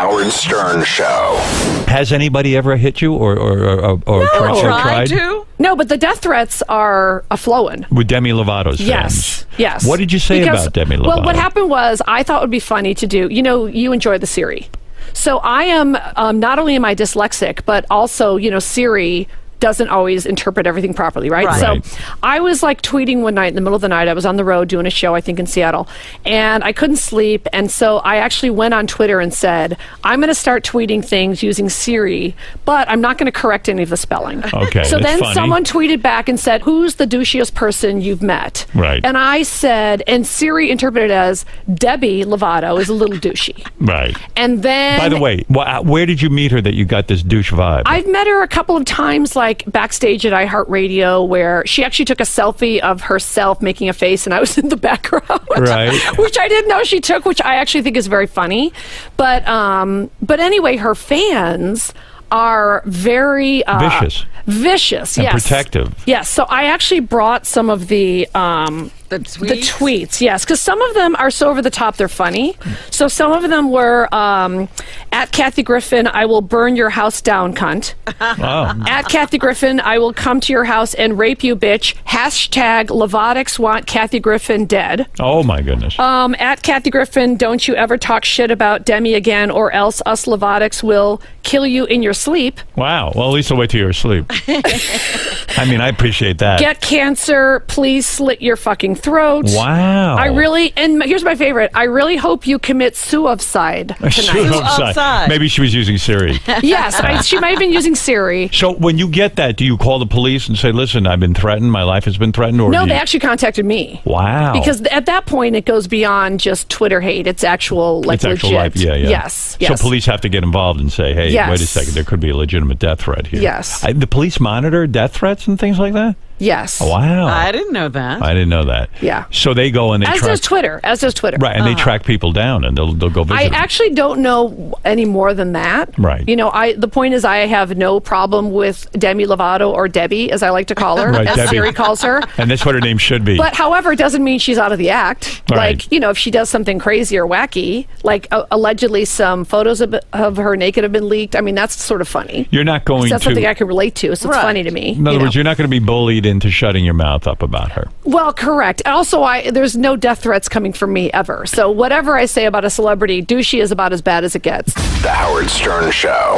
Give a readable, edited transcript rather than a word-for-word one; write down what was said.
Howard Stern Show. Has anybody ever hit you or tried to? No, but the death threats are flowing. with Demi Lovato's fans? Yes. What did you say about Demi Lovato? Well, what happened was I thought it would be funny to do. You know, you enjoy the Siri. So I am, not only am I dyslexic, but also, Siri doesn't always interpret everything properly, right? Right. So I was like tweeting one night in the middle of the night. I was on the road doing a show, I think in Seattle, and I couldn't sleep. And so I actually went on Twitter and said, I'm going to start tweeting things using Siri, but I'm not going to correct any of the spelling. Okay, So that's then funny. someone tweeted back and said, who's the douchiest person you've met? Right. And I said, and Siri interpreted it as Demi Lovato is a little douchey. Right. And then... By the way, where did you meet her that you got this douche vibe? I've met her a couple of times, like backstage at iHeartRadio, where she actually took a selfie of herself making a face, and I was in the background, Right. which I didn't know she took, which I actually think is very funny. But anyway, her fans are very vicious, and yes, protective. Yes. So I actually brought some of the tweets, yes, because some of them are so over the top they're funny. So some of them were at Kathy Griffin, I will burn your house down, cunt. Oh. At Kathy Griffin, I will come to your house and rape you, bitch. Hashtag Lovotics want Kathy Griffin dead. Oh, my goodness. At Kathy Griffin, don't you ever talk shit about Demi again, or else us Lovotics will kill you in your sleep. Wow. Well, at least I'll wait till you're asleep. I mean, I appreciate that. Get cancer, please slit your fucking throat. Wow. And here's my favorite. I really hope you commit suicide tonight. Suicide. Maybe she was using Siri. Yes, she might have been using Siri. So when you get that, do you call the police and say, listen, I've been threatened, my life has been threatened? Or No, they actually contacted me. Wow. Because at that point, it goes beyond just Twitter hate. It's actual, it's legit. actual life. Yeah. Yes. So police have to get involved and say, hey, Yes. wait a second, there could be a legitimate death threat here. Yes. The police monitor death threats and things like that? Yes. Wow. I didn't know that. I didn't know that. Yeah. So they go and they As track... does Twitter. Right, and they track people down and they'll go visit I them. actually don't know any more than that. Right. The point is I have no problem with Demi Lovato, or Debbie, as I like to call her, Right, as Debbie. Siri calls her. And that's what her name should be. But however, it doesn't mean she's out of the act. Right. Like, if she does something crazy or wacky, like allegedly some photos of her naked have been leaked. I mean, that's sort of funny. You're not going That's to... something I can relate to, so it's funny to me. In other words, you're not going to be bullied into shutting your mouth up about her. Well, correct. Also, there's no death threats coming from me ever. So whatever I say about a celebrity, douchey is about as bad as it gets. The Howard Stern Show.